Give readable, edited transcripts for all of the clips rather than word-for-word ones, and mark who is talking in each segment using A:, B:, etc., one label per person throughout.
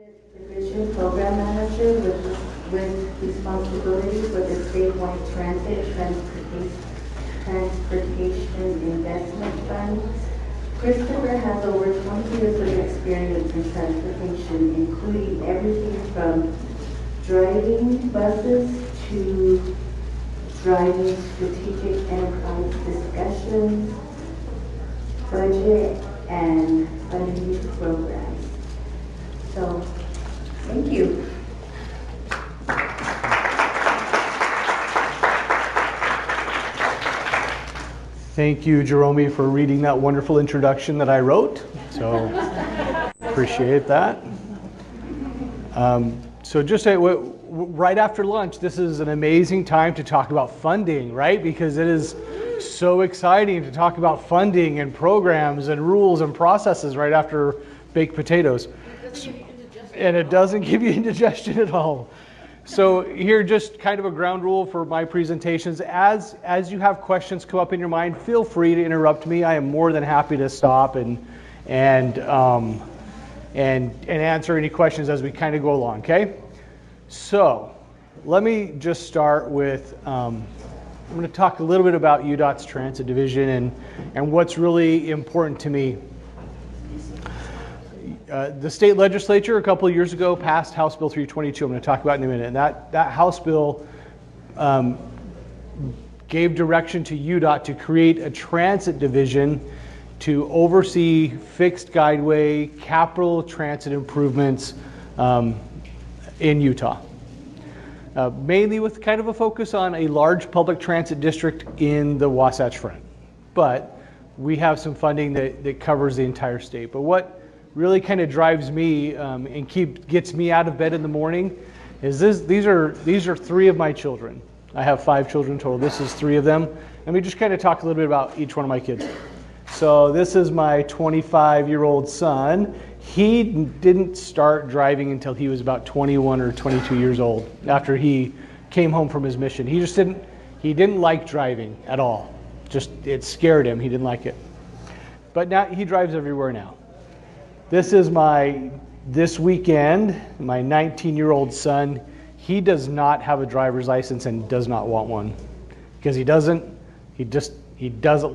A: Division Program Manager with responsibility for the statewide transportation investment fund. Christopher has over 20 years of experience in transportation, including everything from driving buses to driving strategic enterprise discussions, budget, and funding programs. So, thank you.
B: Thank you, Jerome, for reading that wonderful introduction that I wrote. So, appreciate that. So just right after lunch, this is an amazing time to talk about funding, right? Because it is so exciting to talk about funding and programs and rules and processes right after baked potatoes. And it doesn't give you indigestion at all. So here, just kind of a ground rule for my presentations. As you have questions come up in your mind, feel free to interrupt me. I am more than happy to stop and answer any questions as we kind of go along, okay? So let me just start with, I'm going to talk a little bit about UDOT's Transit Division and what's really important to me. The state legislature a couple of years ago passed House Bill 322. I'm going to talk about in a minute. And that House bill gave direction to UDOT to create a transit division to oversee fixed guideway, capital transit improvements in Utah. Mainly with kind of a focus on a large public transit district in the Wasatch Front. But we have some funding that covers the entire state. But what really kind of drives me and gets me out of bed in the morning is these are three of my children. I have 5 children total. This is 3 of them. Let me just kind of talk a little bit about each one of my kids. So this is my 25-year-old son. He didn't start driving until he was about 21 or 22 years old after he came home from his mission. He didn't like driving at all. Just it scared him. He didn't like it. But now he drives everywhere now. This is this weekend, my 19-year-old son. He does not have a driver's license and does not want one because he doesn't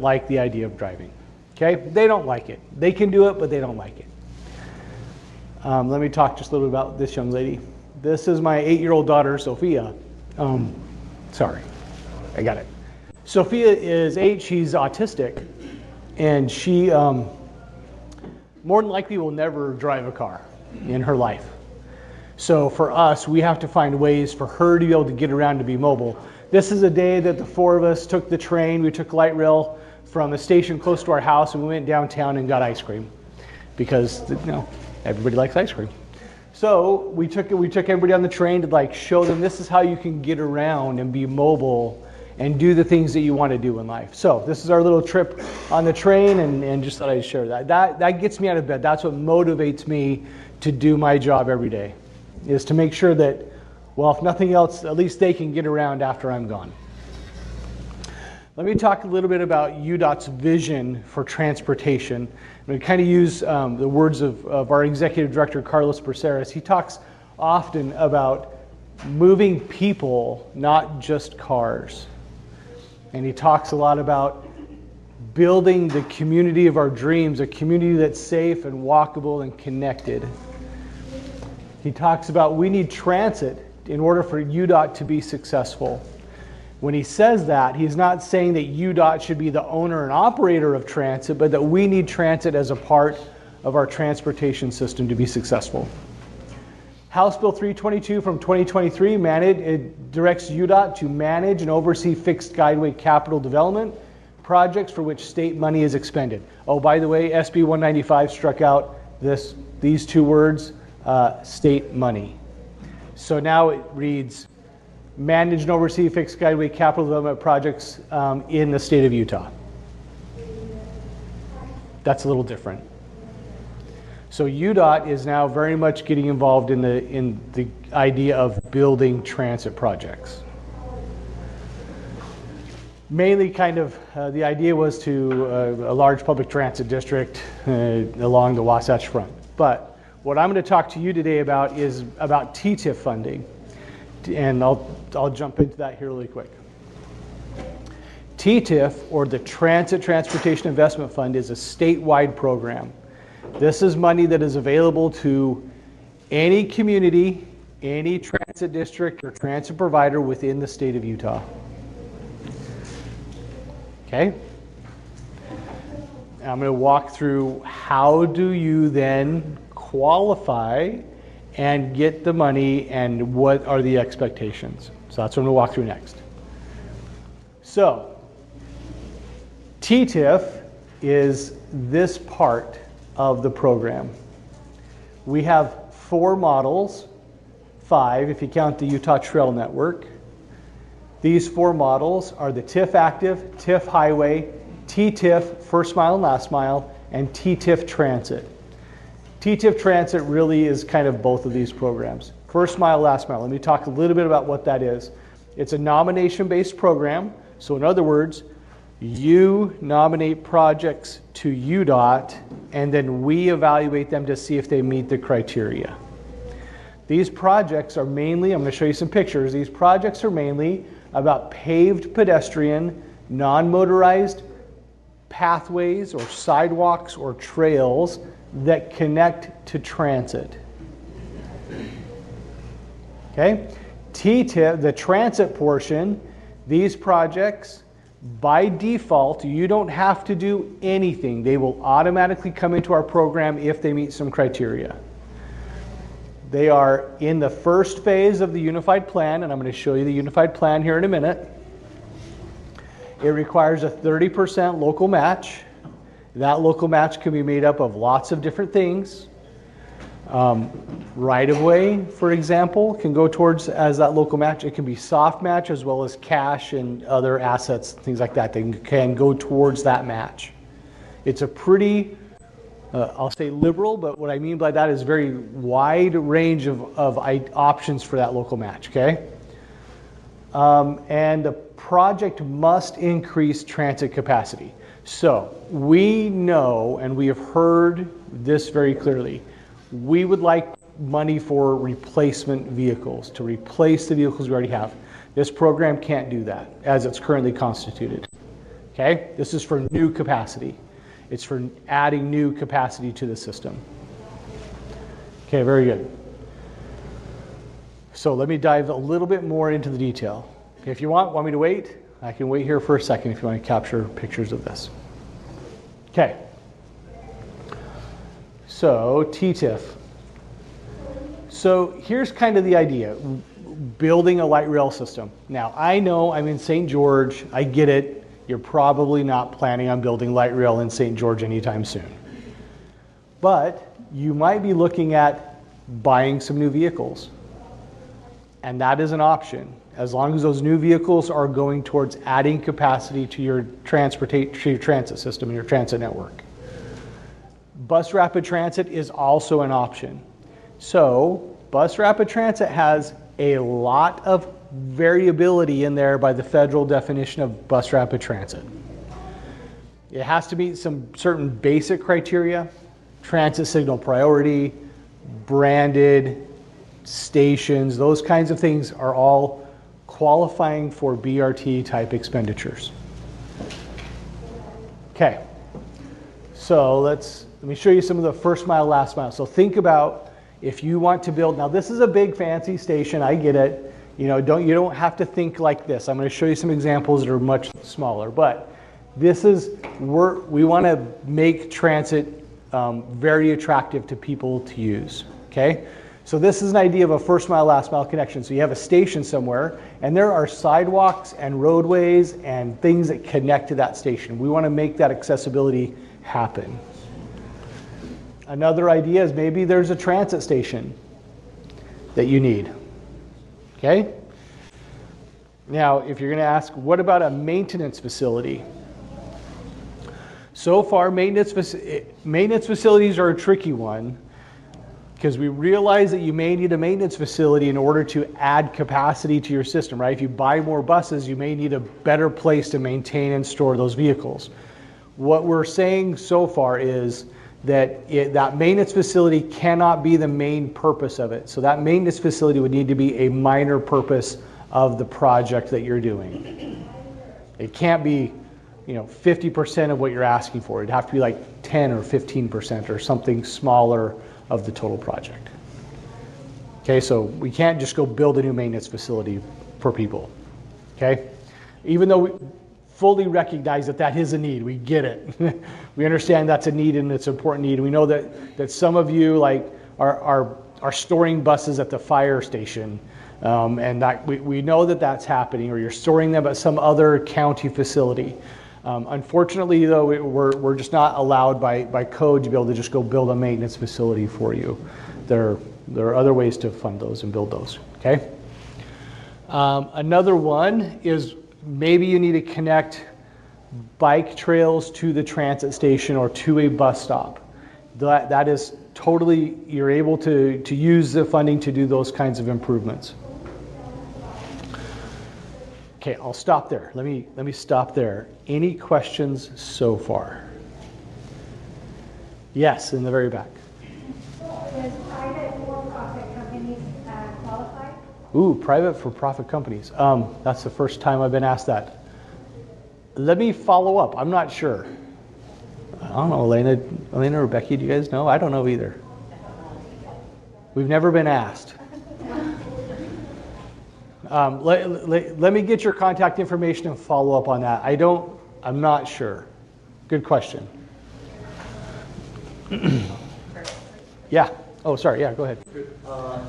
B: like the idea of driving. Okay? They don't like it. They can do it, but they don't like it. Let me talk just a little bit about this young lady. This is my 8-year-old daughter, Sophia. Sorry, I got it. Sophia is 8. She's autistic, and she more than likely will never drive a car in her life. So for us, we have to find ways for her to be able to get around, to be mobile. This is a day that the 4 of us took the train. We took light rail from a station close to our house, and we went downtown and got ice cream because everybody likes ice cream. So we took everybody on the train to show them this is how you can get around and be mobile and do the things that you want to do in life. So this is our little trip on the train, and just thought I'd share that. That gets me out of bed. That's what motivates me to do my job every day, is to make sure that, well, if nothing else, at least they can get around after I'm gone. Let me talk a little bit about UDOT's vision for transportation. I'm going to kind of use the words of our executive director, Carlos Braceras. He talks often about moving people, not just cars. And he talks a lot about building the community of our dreams, a community that's safe and walkable and connected. He talks about we need transit in order for UDOT to be successful. When he says that, he's not saying that UDOT should be the owner and operator of transit, but that we need transit as a part of our transportation system to be successful. House Bill 322 from 2023 it directs UDOT to manage and oversee fixed guideway capital development projects for which state money is expended. Oh, by the way, SB 195 struck out these 2 words, state money. So now it reads, manage and oversee fixed guideway capital development projects in the state of Utah. That's a little different. So UDOT is now very much getting involved in the idea of building transit projects. Mainly kind of the idea was to a large public transit district along the Wasatch Front. But What I'm going to talk to you today about is about TTIF funding. And I'll jump into that here really quick. TTIF, or the Transit Transportation Investment Fund, is a statewide program. This is money that is available to any community, any transit district or transit provider within the state of Utah. Okay? I'm going to walk through how do you then qualify and get the money and what are the expectations. So that's what I'm going to walk through next. So, TTIF is this part of the program. We have 4 models, 5 if you count the Utah Trail Network. These 4 models are the TIF Active, TIF Highway, TTIF First Mile and Last Mile, and TTIF Transit. TTIF Transit really is kind of both of these programs. First Mile, Last Mile. Let me talk a little bit about what that is. It's a nomination-based program. So in other words, you nominate projects to UDOT, and then we evaluate them to see if they meet the criteria. These projects are mainly, I'm going to show you some pictures, these projects are mainly about paved pedestrian, non-motorized pathways or sidewalks or trails that connect to transit. Okay? TTIF, the transit portion, these projects, by default, you don't have to do anything. They will automatically come into our program if they meet some criteria. They are in the first phase of the Unified Plan, and I'm going to show you the Unified Plan here in a minute. It requires a 30% local match. That local match can be made up of lots of different things. Right-of-way, for example, can go towards as that local match. It can be soft match as well as cash and other assets, things like that. They can go towards that match. It's a pretty, I'll say liberal, but what I mean by that is very wide range of options for that local match, okay? And the project must increase transit capacity. So we know, and we have heard this very clearly, we would like money for replacement vehicles, to replace the vehicles we already have. This program can't do that as it's currently constituted. Okay? This is for new capacity. It's for adding new capacity to the system. Okay, very good. So let me dive a little bit more into the detail. Okay, if you want me to wait, I can wait here for a second if you want to capture pictures of this. Okay. So, TTIF. So here's kind of the idea, building a light rail system. Now, I know I'm in St. George, I get it. You're probably not planning on building light rail in St. George anytime soon. But you might be looking at buying some new vehicles. And that is an option, as long as those new vehicles are going towards adding capacity to your transit system and your transit network. Bus rapid transit is also an option. So, bus rapid transit has a lot of variability in there by the federal definition of bus rapid transit. It has to meet some certain basic criteria, transit signal priority, branded, stations, those kinds of things are all qualifying for BRT type expenditures. Okay, so let me show you some of the first mile, last mile. So think about if you want to build, now this is a big fancy station, I get it. You don't have to think like this. I'm going to show you some examples that are much smaller, but this is, we want to make transit very attractive to people to use, okay? So this is an idea of a first mile, last mile connection. So you have a station somewhere, and there are sidewalks and roadways and things that connect to that station. We want to make that accessibility happen. Another idea is maybe there's a transit station that you need. Okay? Now, if you're going to ask, what about a maintenance facility? So far, maintenance facilities are a tricky one because we realize that you may need a maintenance facility in order to add capacity to your system, right? If you buy more buses, you may need a better place to maintain and store those vehicles. What we're saying so far is that maintenance facility cannot be the main purpose of it. So that maintenance facility would need to be a minor purpose of the project that you're doing. It can't be, 50% of what you're asking for. It'd have to be like 10 or 15% or something smaller of the total project. Okay, so we can't just go build a new maintenance facility for people. Okay, even though we fully recognize that is a need, we get it. We understand that's a need and it's an important need. We know that some of you are storing buses at the fire station, and that we know that's happening, or you're storing them at some other county facility. Unfortunately, though, we're just not allowed by code to be able to just go build a maintenance facility for you. There are other ways to fund those and build those. Okay. Another one is maybe you need to connect bike trails to the transit station or to a bus stop. That is totally, you're able to use the funding to do those kinds of improvements. Okay, I'll stop there. Let me stop there. Any questions so far? Yes, in the very back.
C: Does private for-profit companies qualify?
B: Ooh, private for-profit companies. That's the first time I've been asked that. Let me follow up. I'm not sure. I don't know, Elena or Becky, do you guys know? I don't know either. We've never been asked. Let me get your contact information and follow up on that. I'm not sure. Good question. Yeah. Oh, sorry. Yeah, go ahead.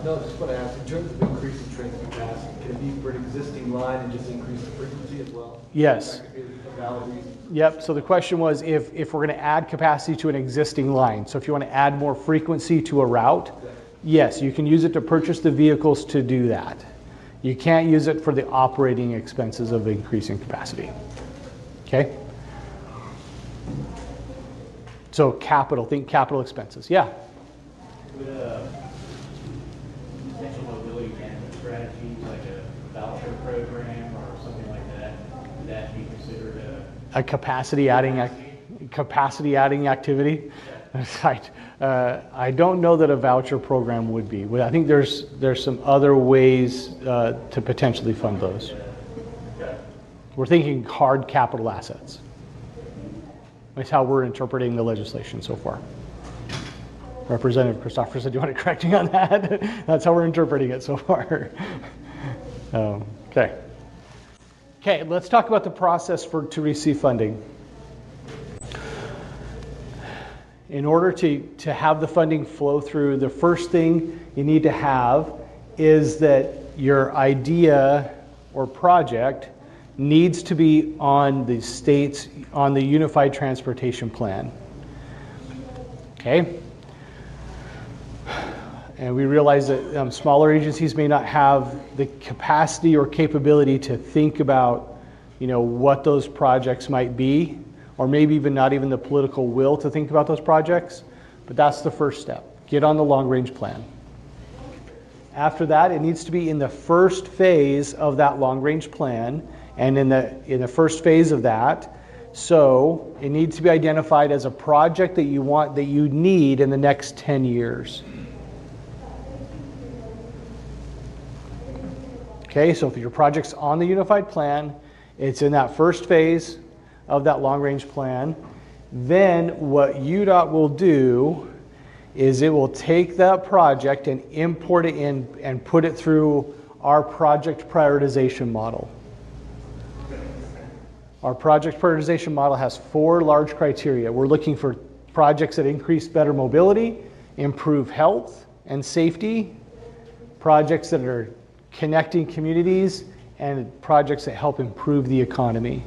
D: No, just want to ask, in terms of increasing transit capacity, can it be for an existing line and just increase the frequency as well?
B: Yes.
D: That could be a valid reason.
B: Yep. So the question was if we're going to add capacity to an existing line. So if you want to add more frequency to a route, yes, you can use it to purchase the vehicles to do that. You can't use it for the operating expenses of increasing capacity. Okay? So think capital expenses. Yeah.
E: Would potential mobility management strategies like a voucher program or something like that, would that be considered
B: a capacity adding activity? Right. I don't know that a voucher program would be. I think there's some other ways to potentially fund those. We're thinking hard capital assets. That's how we're interpreting the legislation so far. Representative Christopherson, do you want to correct me on that? That's how we're interpreting it so far. Okay. Okay, let's talk about the process to receive funding. In order to have the funding flow through, the first thing you need to have is that your idea or project needs to be on the Unified Transportation Plan. Okay? And we realize that smaller agencies may not have the capacity or capability to think about, what those projects might be, or maybe even not even the political will to think about those projects. But that's the first step. Get on the long-range plan. After that, it needs to be in the first phase of that long-range plan, and in the first phase of that, so it needs to be identified as a project that you need in the next 10 years. Okay, so if your project's on the unified plan, it's in that first phase of that long-range plan. Then what UDOT will do is it will take that project and import it in and put it through our project prioritization model. Our project prioritization model has 4 large criteria. We're looking for projects that increase better mobility, improve health and safety, projects that are connecting communities, and projects that help improve the economy.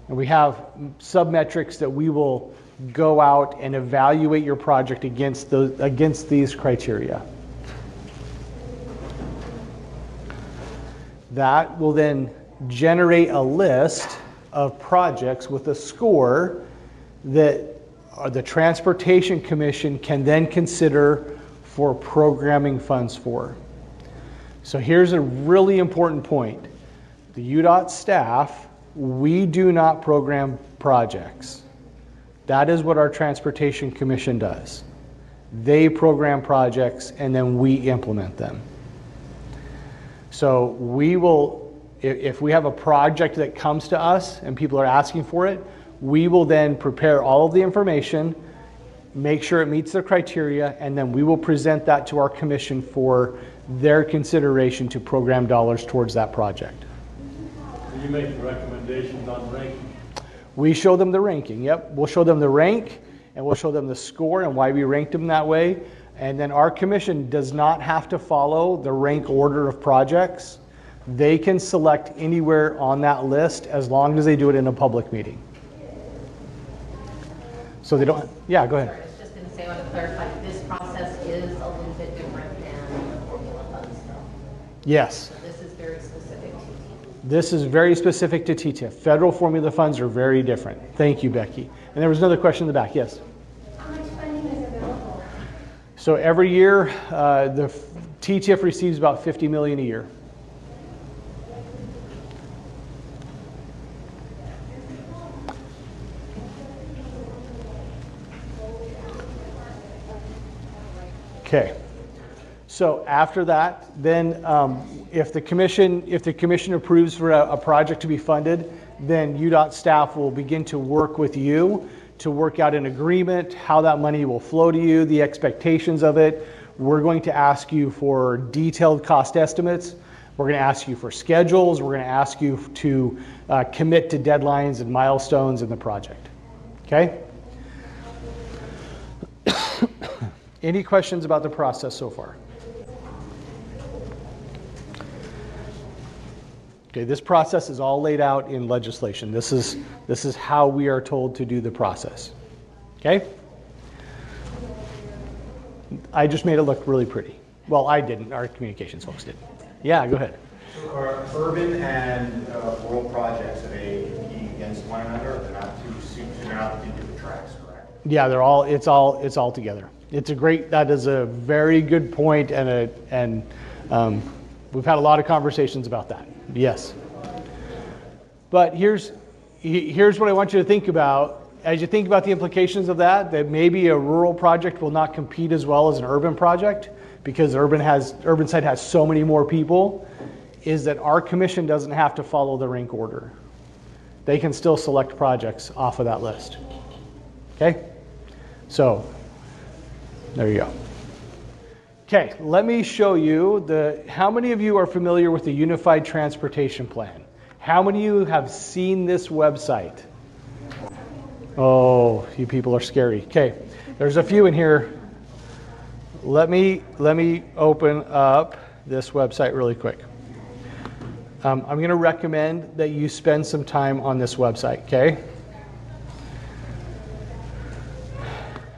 B: And we have sub-metrics that we will go out and evaluate your project against these criteria. That will then generate a list of projects with a score that the Transportation Commission can then consider for programming funds for. So here's a really important point. The UDOT staff, we do not program projects. That is what our Transportation Commission does. They program projects and then we implement them. So we will, if we have a project that comes to us and people are asking for it, we will then prepare all of the information, make sure it meets their criteria, and then we will present that to our commission for their consideration to program dollars towards that project.
F: You make recommendations on ranking.
B: We show them the ranking, yep. We'll show them the rank, and we'll show them the score and why we ranked them that way. And then our commission does not have to follow the rank order of projects. They can select anywhere on that list as long as they do it in a public meeting. So they don't, yeah, go ahead.
G: I was just going to say, I want to clarify, this process is a little bit different than the formula funds, though.
B: Yes.
G: This is very specific to TTIF.
B: This is very specific to TTIF. Federal formula funds are very different. Thank you, Becky. And there was another question in the back, yes?
C: How much funding is available?
B: So every year, the TTIF receives about $50 million a year. Okay. So after that, then if the commission approves for a project to be funded, then UDOT staff will begin to work with you to work out an agreement, how that money will flow to you, the expectations of it. We're going to ask you for detailed cost estimates. We're going to ask you for schedules. We're going to ask you to commit to deadlines and milestones in the project. Okay? Any questions about the process so far? Okay, this process is all laid out in legislation. This is how we are told to do the process. Okay? I just made it look really pretty. Well, I didn't. Our communications folks did. Yeah, go ahead.
H: So are urban and rural projects, are they competing against one another? They're not they're not two different tracks, correct?
B: Yeah, it's all together. That is a very good point, and we've had a lot of conversations about that. Yes. But here's what I want you to think about. As you think about the implications of that maybe a rural project will not compete as well as an urban project because urban site has so many more people, is that our commission doesn't have to follow the rank order. They can still select projects off of that list. Okay? So, there you go. Okay, let me show you how many of you are familiar with the Unified Transportation Plan? How many of you have seen this website? Oh, you people are scary. Okay, there's a few in here. Let me open up this website really quick. I'm going to recommend that you spend some time on this website, okay?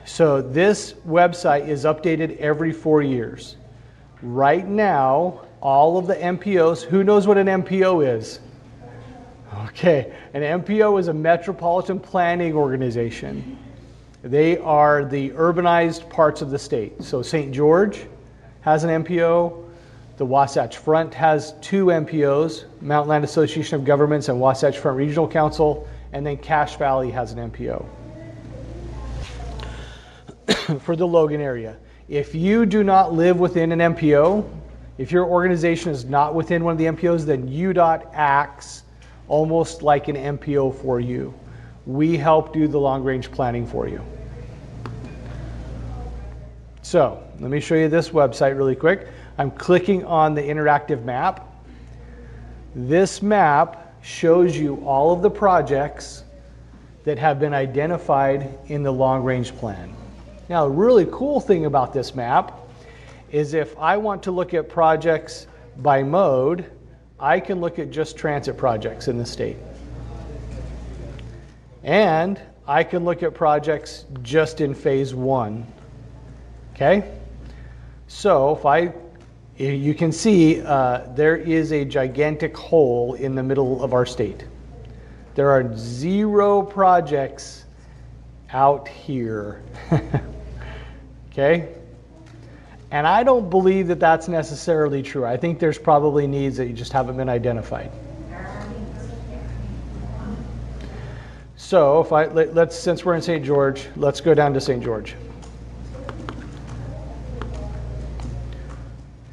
B: So this website is updated every 4 years. Right now, all of the MPOs, who knows what an MPO is? Okay, an MPO is a Metropolitan Planning Organization. They are the urbanized parts of the state. So St. George has an MPO. The Wasatch Front has 2 MPOs, Mountain Land Association of Governments and Wasatch Front Regional Council, and then Cache Valley has an MPO. For the Logan area. If you do not live within an MPO, if your organization is not within one of the MPOs, then UDOT acts almost like an MPO for you. We help do the long-range planning for you. So, let me show you this website really quick. I'm clicking on the interactive map. This map shows you all of the projects that have been identified in the long-range plan. Now, the really cool thing about this map is if I want to look at projects by mode, I can look at just transit projects in the state. And I can look at projects just in phase 1. Okay? So you can see there is a gigantic hole in the middle of our state. There are 0 projects out here. Okay? And I don't believe that that's necessarily true. I think there's probably needs that you just haven't been identified. So if let's, since we're in St. George, let's go down to St. George.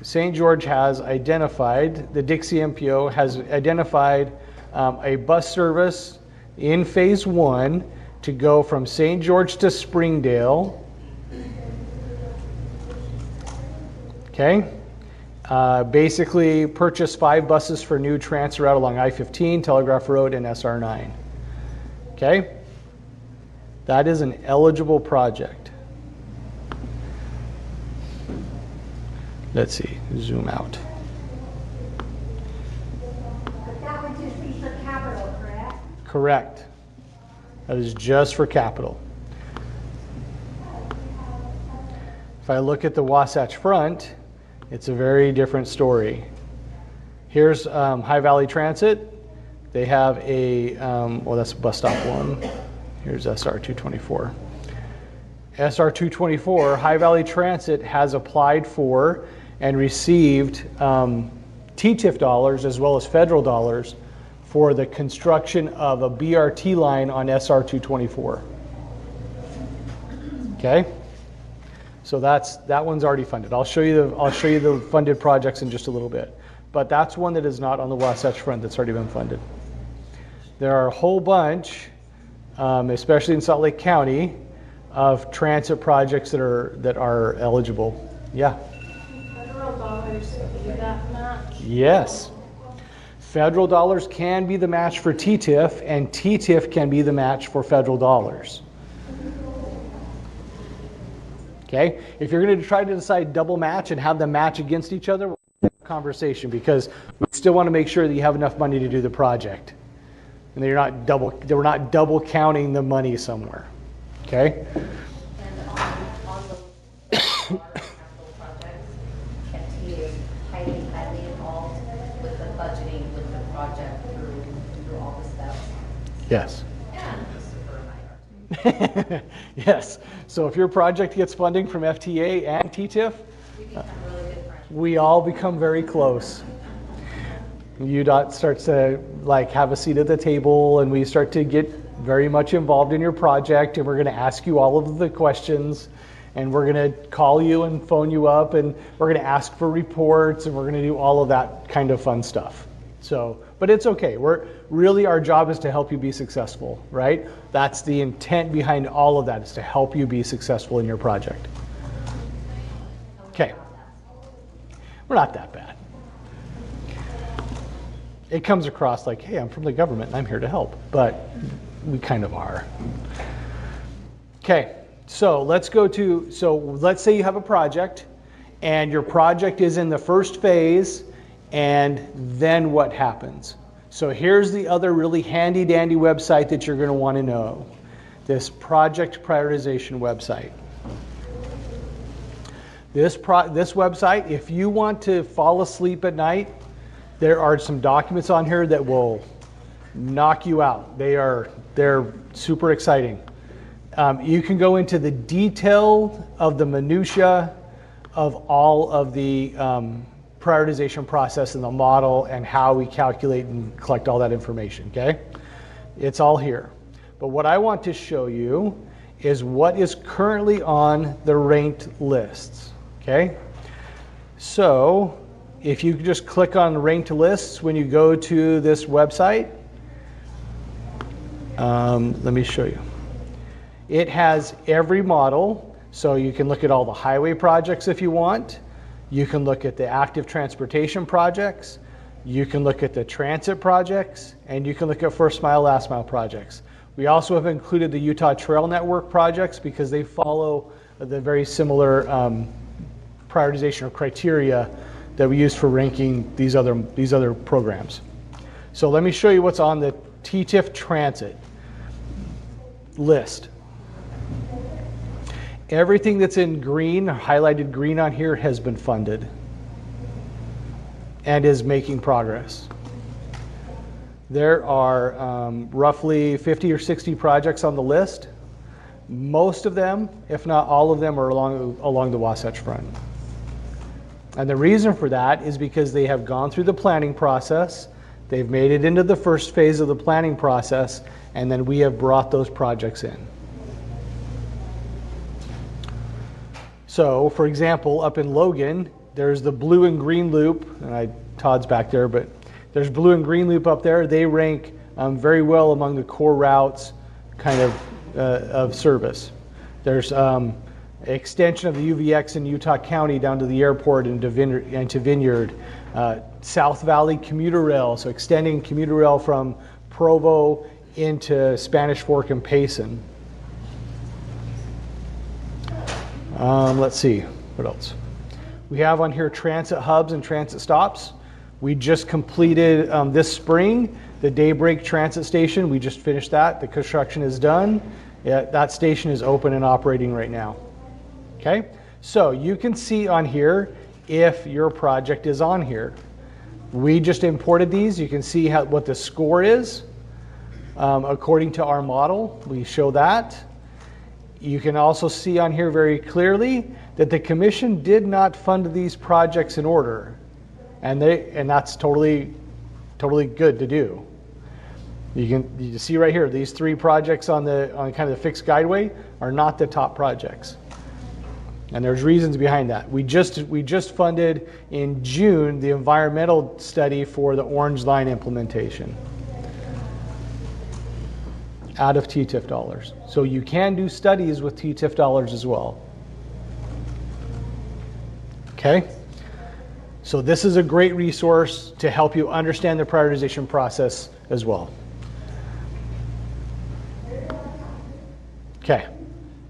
B: St. George has identified, the Dixie MPO has identified a bus service in phase 1 to go from St. George to Springdale. Okay. Basically purchase 5 buses for new transfer route along I-15, Telegraph Road, and SR9. Okay. That is an eligible project. Let's see, zoom out.
C: But that would just be for capital, correct?
B: Correct. That is just for capital. If I look at the Wasatch Front, it's a very different story. Here's High Valley Transit. They have a, well, that's bus stop 1. Here's SR224. SR224, High Valley Transit has applied for and received TTIF dollars as well as federal dollars for the construction of a BRT line on SR224. Okay, so that one's already funded. I'll show you the funded projects in just a little bit, but that's one that is not on the Wasatch Front that's already been funded. There are a whole bunch, especially in Salt Lake County, of transit projects that are eligible. Yeah.
C: Federal dollars be that match?
B: Yes. Federal dollars can be the match for TTIF, and TTIF can be the match for federal dollars. Okay? If you're going to try to decide double match and have them match against each other, we'll have a conversation, because we still want to make sure that you have enough money to do the project. And we're not double counting the money somewhere. Okay?
G: And on those capital projects, FTA is highly, highly involved with the budgeting, with the project through all the steps.
B: Yes.
G: And Christopher and I are too.
B: Yes. So if your project gets funding from FTA and TTIF,
G: We become really good friends.
B: we all become very close. UDOT starts to have a seat at the table, and we start to get very much involved in your project, and we're going to ask you all of the questions, and we're going to call you and phone you up, and we're going to ask for reports, and we're going to do all of that kind of fun stuff. So, but it's okay. Our job is to help you be successful, right? That's the intent behind all of that, is to help you be successful in your project. Okay. We're not that bad. It comes across like, hey, I'm from the government and I'm here to help, but we kind of are. Okay, so let's say you have a project, and your project is in the first phase, and then what happens? So here's the other really handy dandy website that you're going to want to know. This project prioritization website. This website, if you want to fall asleep at night, there are some documents on here that will knock you out. They're super exciting. You can go into the detail of the minutia of all of the prioritization process and the model and how we calculate and collect all that information, okay? It's all here. But what I want to show you is what is currently on the ranked lists, okay? So if you just click on ranked lists when you go to this website, let me show you. It has every model, so you can look at all the highway projects if you want. You can look at the active transportation projects. You can look at the transit projects, and you can look at first mile, last mile projects. We also have included the Utah Trail Network projects because they follow the very similar prioritization or criteria that we use for ranking these other programs. So let me show you what's on the TTIF transit list. Everything that's in green, highlighted green on here, has been funded and is making progress. There are roughly 50 or 60 projects on the list. Most of them, if not all of them, are along the Wasatch Front. And the reason for that is because they have gone through the planning process, They've made it into the first phase of the planning process, and then we have brought those projects in. So, for example, up in Logan, there's the blue and green loop, and Todd's back there, but there's blue and green loop up there. They rank very well among the core routes kind of service. There's extension of the UVX in Utah County down to the airport and to Vineyard. South Valley commuter rail, so extending commuter rail from Provo into Spanish Fork and Payson. Let's see, what else? We have on here transit hubs and transit stops. We just completed this spring the Daybreak Transit Station. We just finished that. The construction is done. That station is open and operating right now. Okay, so you can see on here if your project is on here. We just imported these. You can see what the score is according to our model. We show that. You can also see on here very clearly that the commission did not fund these projects in order, and that's totally good to do. You see right here, these three projects on kind of the fixed guideway are not the top projects, and there's reasons behind that. We just funded in June the environmental study for the Orange Line implementation out of TTIF dollars. So you can do studies with TTIF dollars as well. Okay? So this is a great resource to help you understand the prioritization process as well. Okay.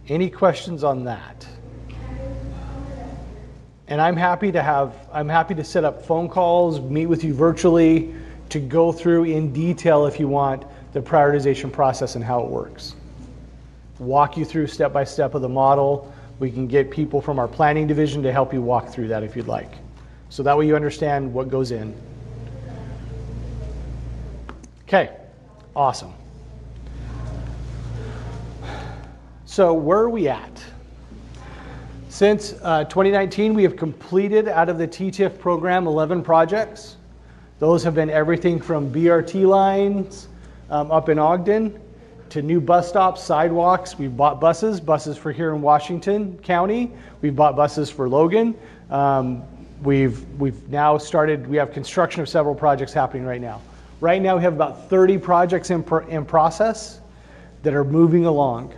B: Any questions on that? And I'm happy to set up phone calls, meet with you virtually to go through in detail if you want the prioritization process and how it works. Walk you through step by step of the model. We can get people from our planning division to help you walk through that if you'd like. So that way you understand what goes in. Okay, awesome. So where are we at? Since 2019, we have completed out of the TTIF program 11 projects. Those have been everything from BRT lines up in Ogden to new bus stops, sidewalks. We've bought buses for here in Washington County. We've bought buses for Logan. We've now started, we have construction of several projects happening right now. Right now we have about 30 projects in process that are moving along.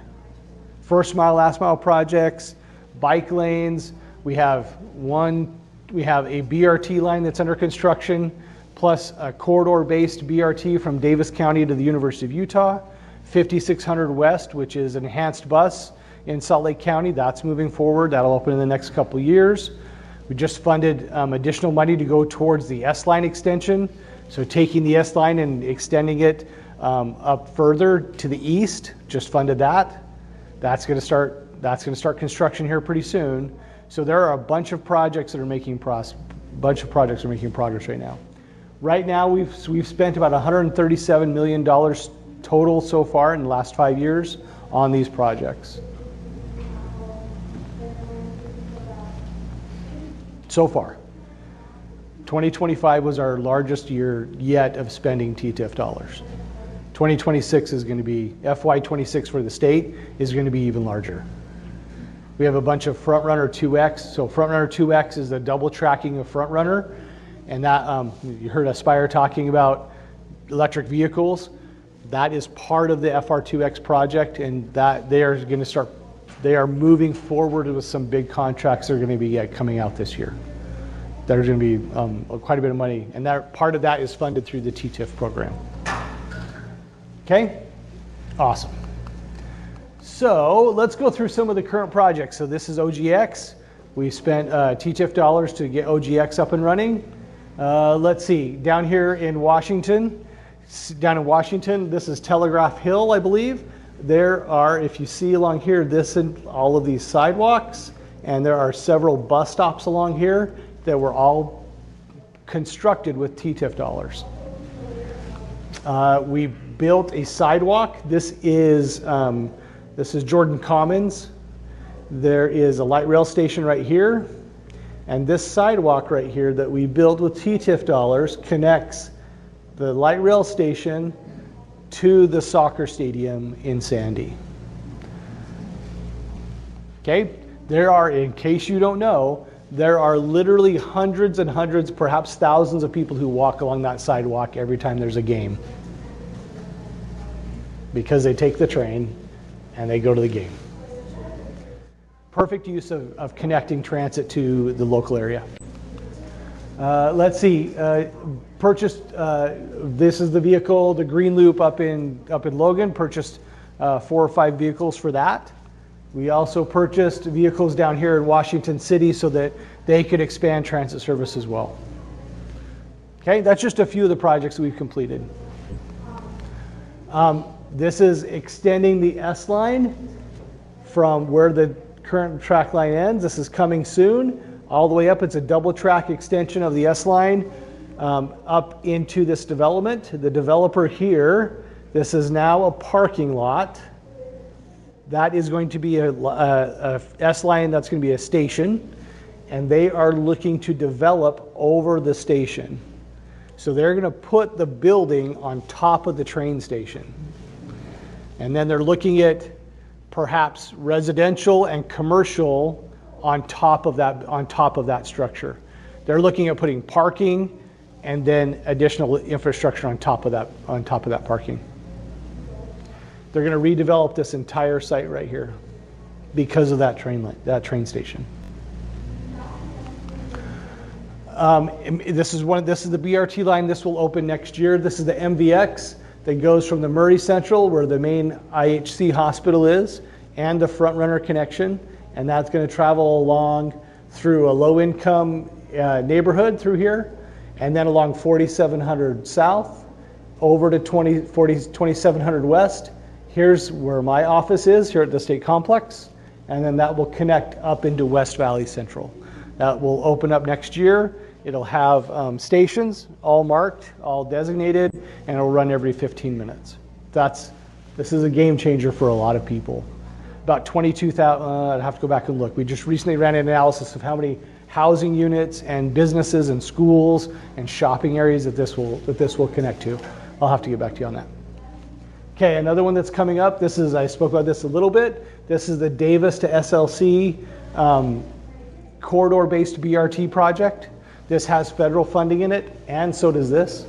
B: First mile, last mile projects, bike lanes. We have a BRT line that's under construction, plus a corridor-based BRT from Davis County to the University of Utah. 5600 West, which is an enhanced bus in Salt Lake County. That's moving forward. That'll open in the next couple years. We just funded additional money to go towards the S-line extension. So taking the S-line and extending it up further to the east, just funded that. That's going to start construction here pretty soon. So there are a bunch of projects that are making progress right now. Right now we've spent about $137 million total so far in the last 5 years on these projects. So far. 2025 was our largest year yet of spending TTIF dollars. 2026 is going to be, FY26 for the state is going to be even larger. We have a bunch of Frontrunner 2X. So Frontrunner 2X is the double tracking of Frontrunner. And that, you heard Aspire talking about electric vehicles. That is part of the FR2X project, and that they are moving forward with some big contracts that are going to be coming out this year. There's going to be quite a bit of money, and that part of that is funded through the TTIF program. Okay, awesome. So let's go through some of the current projects. So this is OGX. We spent TTIF dollars to get OGX up and running. Let's see, down here in Washington, this is Telegraph Hill, I believe. There are, if you see along here, this and all of these sidewalks, and there are several bus stops along here that were all constructed with TTIF dollars. We built a sidewalk. This is Jordan Commons. There is a light rail station right here. And this sidewalk right here that we built with TTIF dollars connects the light rail station to the soccer stadium in Sandy. Okay, there are, in case you don't know, there are literally hundreds and hundreds, perhaps thousands of people who walk along that sidewalk every time there's a game. Because they take the train and they go to the game. Perfect use of connecting transit to the local area. Let's see, purchased, this is the vehicle, the green loop up in Logan, purchased 4 or 5 vehicles for that. We also purchased vehicles down here in Washington City so that they could expand transit service as well. Okay, that's just a few of the projects that we've completed. This is extending the S line from where the current track line ends. This is coming soon. All the way up, it's a double track extension of the S line up into this development. The developer here, this is now a parking lot. That is going to be a S line, that's going to be a station. And they are looking to develop over the station. So they're going to put the building on top of the train station. And then they're looking at perhaps residential and commercial on top of that structure. They're looking at putting parking and then additional infrastructure on top of that parking. They're going to redevelop this entire site right here because of that train station. This is the BRT line. This will open next year. This is the MVX that goes from the Murray Central, where the main IHC hospital is, and the Front Runner connection. And that's going to travel along through a low-income neighborhood through here, and then along 4700 South, over to 2700 West. Here's where my office is, here at the State Complex, and then that will connect up into West Valley Central. That will open up next year. It'll have stations, all marked, all designated, and it'll run every 15 minutes. This is a game changer for a lot of people. About 22,000, I'd have to go back and look. We just recently ran an analysis of how many housing units and businesses and schools and shopping areas that this will connect to. I'll have to get back to you on that. Okay, another one that's coming up, I spoke about this a little bit. This is the Davis to SLC corridor-based BRT project. This has federal funding in it, and so does this.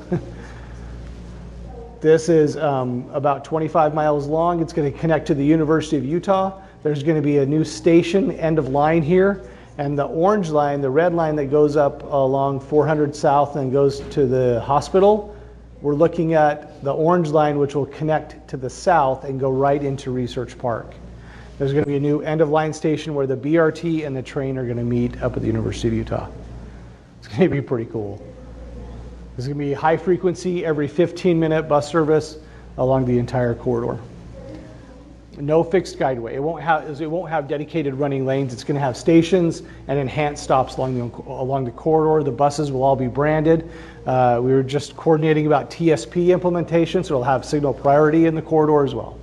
B: This is about 25 miles long. It's going to connect to the University of Utah. There's going to be a new station, end of line here, and the orange line, the red line that goes up along 400 South and goes to the hospital, we're looking at the orange line, which will connect to the south and go right into Research Park. There's going to be a new end-of-line station where the BRT and the train are going to meet up at the University of Utah. It's going to be pretty cool. There's going to be high frequency, every 15-minute bus service along the entire corridor. No fixed guideway. It won't have dedicated running lanes. It's going to have stations and enhanced stops along the corridor. The buses will all be branded. We were just coordinating about TSP implementation, so it'll have signal priority in the corridor as well.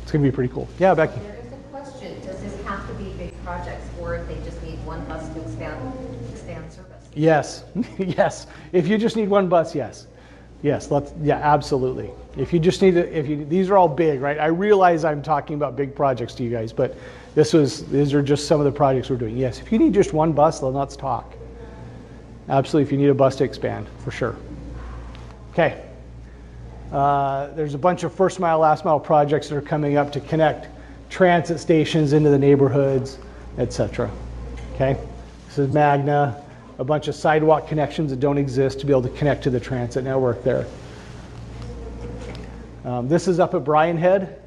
B: It's going to be pretty cool. Yeah, Becky.
G: There is a question. Does this have to be big projects, or if they just need one bus to expand service?
B: Yes, yes. If you just need one bus, yes. Yes, absolutely. If you just need these are all big, right? I realize I'm talking about big projects to you guys, but these are just some of the projects we're doing. Yes, if you need just one bus, then let's talk. Absolutely, if you need a bus to expand, for sure. Okay. There's a bunch of first mile, last mile projects that are coming up to connect transit stations into the neighborhoods, etc. Okay. This is Magna. A bunch of sidewalk connections that don't exist to be able to connect to the transit network there. This is up at Bryan Head.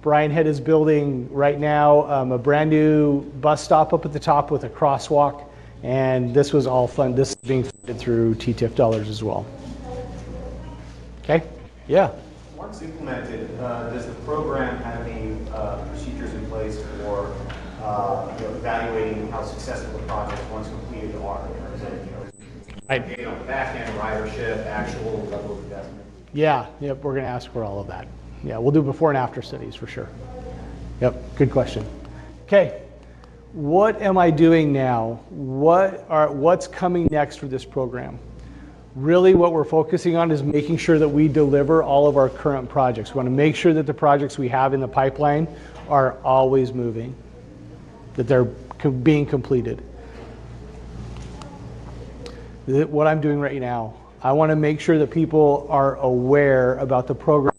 B: Bryan Head is building right now a brand new bus stop up at the top with a crosswalk, and this was all fun. This is being funded through TTIF dollars as well. Okay, yeah.
H: Once implemented, does the program have any procedures in place for evaluating how successful the project once completed are? Or is it, data on the back end, ridership, actual level of investment?
B: Yeah, yep, we're going to ask for all of that. Yeah, we'll do before and after studies for sure. Yep, good question. Okay, what am I doing now? What's coming next for this program? Really what we're focusing on is making sure that we deliver all of our current projects. We want to make sure that the projects we have in the pipeline are always moving, that they're being completed. What I'm doing right now, I want to make sure that people are aware about the program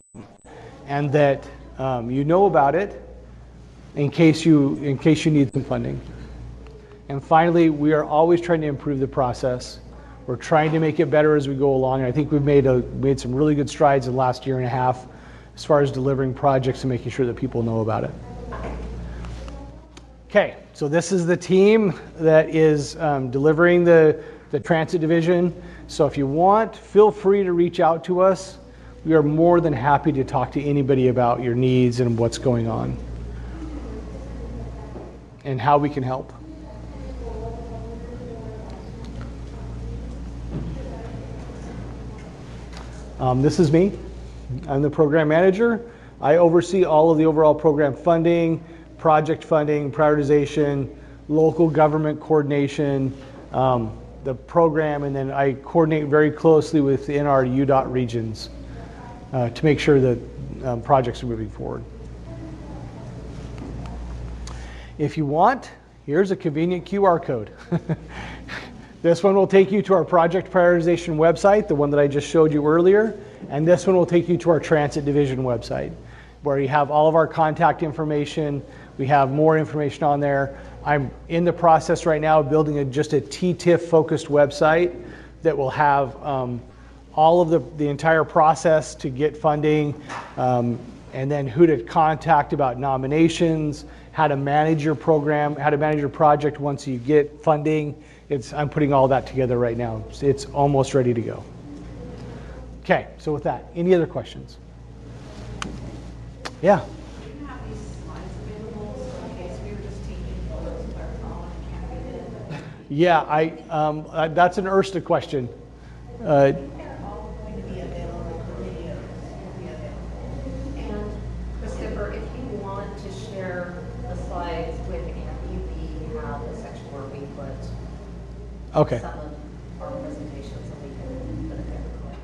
B: and that you know about it in case you need some funding. And finally, we are always trying to improve the process. We're trying to make it better as we go along. And I think we've made some really good strides in the last year and a half as far as delivering projects and making sure that people know about it. Okay, so this is the team that is delivering the transit division. So if you want, feel free to reach out to us. We are more than happy to talk to anybody about your needs and what's going on and how we can help. This is me. I'm the program manager. I oversee all of the overall program funding, project funding, prioritization, local government coordination, the program, and then I coordinate very closely within our UDOT regions to make sure that projects are moving forward. If you want, here's a convenient QR code. This one will take you to our project prioritization website, the one that I just showed you earlier, and this one will take you to our transit division website, where you have all of our contact information. We have more information on there. I'm in the process right now of building just a TTIF focused website that will have all of the entire process to get funding, and then who to contact about nominations, how to manage your program, how to manage your project once you get funding. I'm putting all that together right now. It's almost ready to go. Okay, so with that, any other questions? Yeah.
G: Do you have these slides available, so in case we were just taking photos with our phone and can't read it?
B: Yeah, that's an URSTA question.
G: They're all going to be available, the videos will be available. And Christopher, if you want to share the slides with Andy, we have a section where we put
B: Okay.
G: some of our presentations, so we can put it there quick.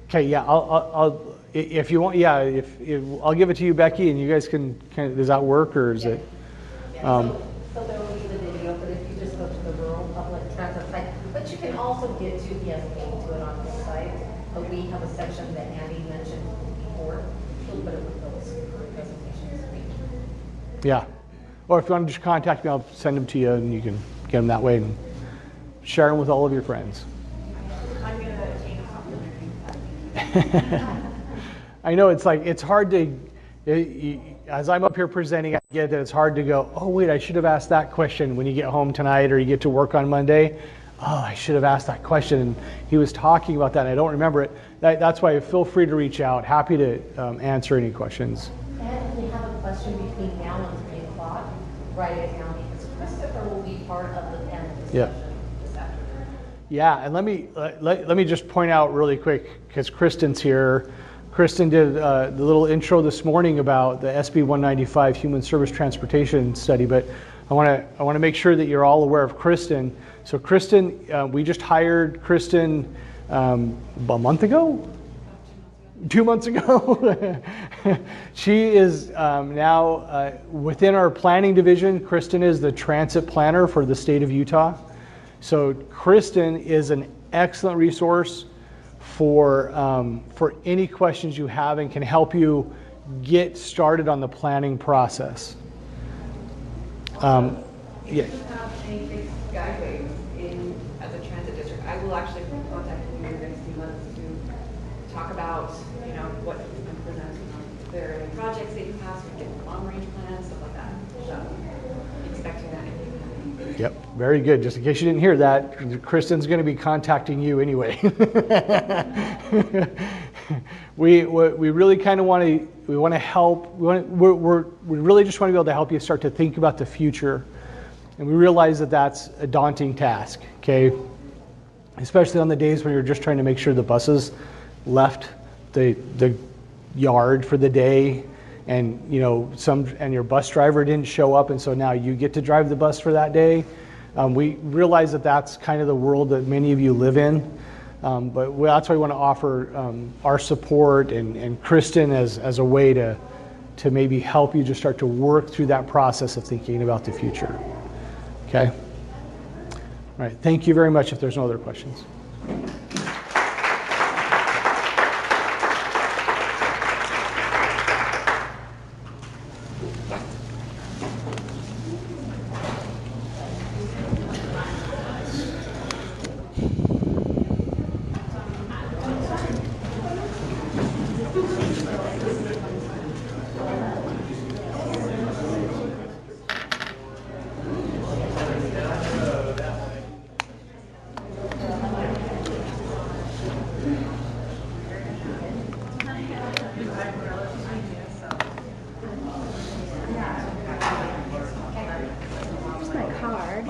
B: Okay, yeah, I'll if you want, yeah, if I'll give it to you, Becky, and you guys can does that work, or is it?
G: So there will be the video, but if you just go to the rural public transit site, but you can also get to, he has a link to it on his site, but we have a section that Andy mentioned before, we'll put it with those presentations.
B: Yeah, or if you want to just contact me, I'll send them to you, and you can get them that way and share them with all of your friends.
C: I'm going to take a compliment.
B: I know it's hard to, as I'm up here presenting, I get that it's hard to go, oh wait, I should have asked that question when you get home tonight or you get to work on Monday. Oh, I should have asked that question. And he was talking about that and I don't remember it. That's why feel free to reach out. Happy to answer any questions.
G: And if you have a question between now and 3 o'clock, write it down because Christopher will be part of the panel discussion this afternoon.
B: Yeah, and let me just point out really quick, because Kristen's here. Kristen did the little intro this morning about the SB 195 Human Service Transportation Study, but I want to make sure that you're all aware of Kristen. So Kristen, we just hired Kristen a month ago? 2 months ago. She is now within our planning division. Kristen is the transit planner for the state of Utah. So Kristen is an excellent resource for any questions you have and can help you get started on the planning process. Yeah.
I: If you have any fixed guideways as a transit district, I will actually be contacting you in the next few months to talk about, what you've been presenting on. If there are any projects that you have, so we get long-range plans, stuff like that. So, expecting that.
B: Yep, very good. Just in case you didn't hear that, Kristen's going to be contacting you anyway. We really kind of want to help. We really just want to be able to help you start to think about the future, and we realize that that's a daunting task. Okay, especially on the days when you're just trying to make sure the buses left the yard for the day. And and your bus driver didn't show up, and so now you get to drive the bus for that day. We realize that that's kind of the world that many of you live in. That's why we want to offer our support and Kristen as a way to maybe help you just start to work through that process of thinking about the future. Okay? All right. Thank you very much if there's no other questions.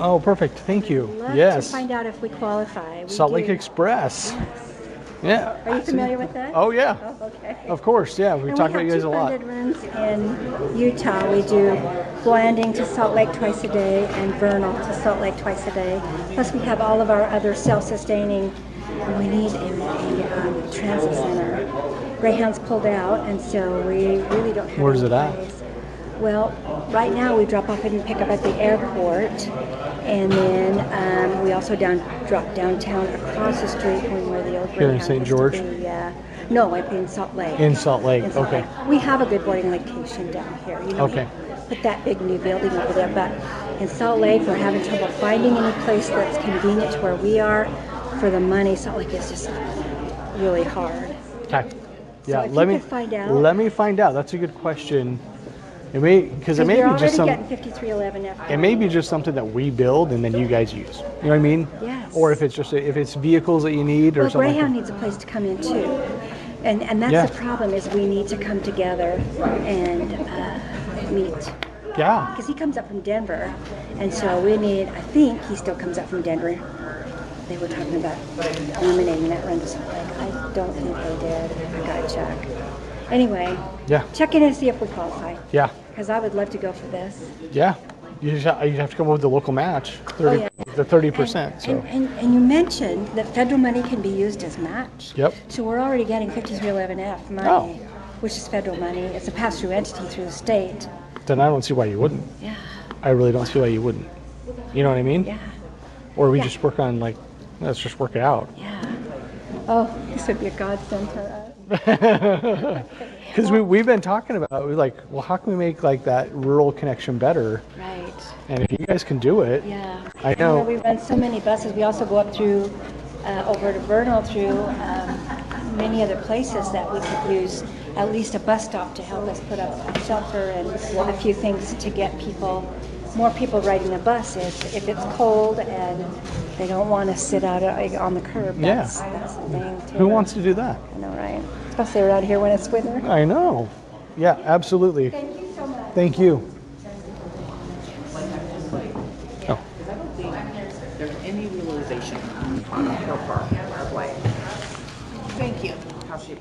B: Oh, perfect. Thank you.
J: Love
B: Yes.
J: to find out if we qualify. We
B: Salt Lake
J: do.
B: Express.
J: Yes.
B: Yeah.
J: Are you familiar with that?
B: Oh, yeah.
J: Oh, okay.
B: Of course, yeah. We
J: And
B: talk
J: we
B: about you
J: have
B: guys a lot.
J: 2 funded runs in Utah. We do Blanding to Salt Lake twice a day and Vernal to Salt Lake twice a day. Plus we have all of our other self-sustaining. We need a transit center. Greyhound's pulled out, and so we really don't have
B: Where's
J: any
B: it at?
J: place. Well, right now we drop off and pick up at the airport, and then we also drop downtown across the street from where the old
B: Here in
J: Greyhound
B: St.
J: used to
B: George?
J: be. Yeah. No, I'd be in Salt Lake.
B: In Salt Lake,
J: In Salt
B: okay.
J: Lake. We have a good boarding location down here. You know,
B: Okay.
J: put that big new building over there, but in Salt Lake we're having trouble finding any place that's convenient to where we are for the money. Salt Lake is just really hard.
B: Okay. Yeah,
J: if
B: let
J: you
B: me
J: could find out.
B: Let me find out. That's a good question. It may because it may
J: We're
B: be just
J: already
B: some.
J: getting 5311
B: It may be just something that we build and then you guys use. You know what I mean?
J: Yes.
B: Or if it's just if it's vehicles that you need or
J: Well,
B: something.
J: Greyhound
B: Like
J: needs a place to come in too, and that's
B: Yeah.
J: the problem is we need to come together and meet.
B: that. Yeah.
J: Because he comes up from Denver, and so we need. I think he still comes up from Denver. They were talking about eliminating that run to Salt Lake. I don't think they did. I gotta check. Anyway,
B: Yeah.
J: check in and see if we qualify.
B: Yeah.
J: Because I would love to go for this.
B: Yeah. You have to come up with the local match. 30,
J: yeah.
B: The 30%.
J: And,
B: So.
J: and you mentioned that federal money can be used as match.
B: Yep.
J: So we're already getting 5311F money,
B: Oh.
J: which is federal money. It's a pass-through entity through the state.
B: Then I don't see why you wouldn't.
J: Yeah.
B: I really don't see why you wouldn't. You know what I mean?
J: Yeah.
B: Or we
J: Yeah.
B: just work on let's just work it out.
J: Yeah. Oh, this would be a godsend to us.
B: Because we've been talking about well, how can we make that rural connection better?
J: Right.
B: And if you guys can do it,
J: Yeah.
B: I
J: And
B: know.
J: where we run so many buses. We also go up through, over to Vernal through many other places that we could use at least a bus stop to help us put up a shelter and a few things to get more people riding the bus if it's cold and they don't want to sit out on the curb. That's the thing too.
B: Who wants to do that?
J: I know, right? Especially around here when it's winter.
B: I know. Yeah, absolutely.
J: Thank you so much.
B: Thank you. Oh.
K: Because I don't think there's any realization on her part of like, thank you, how she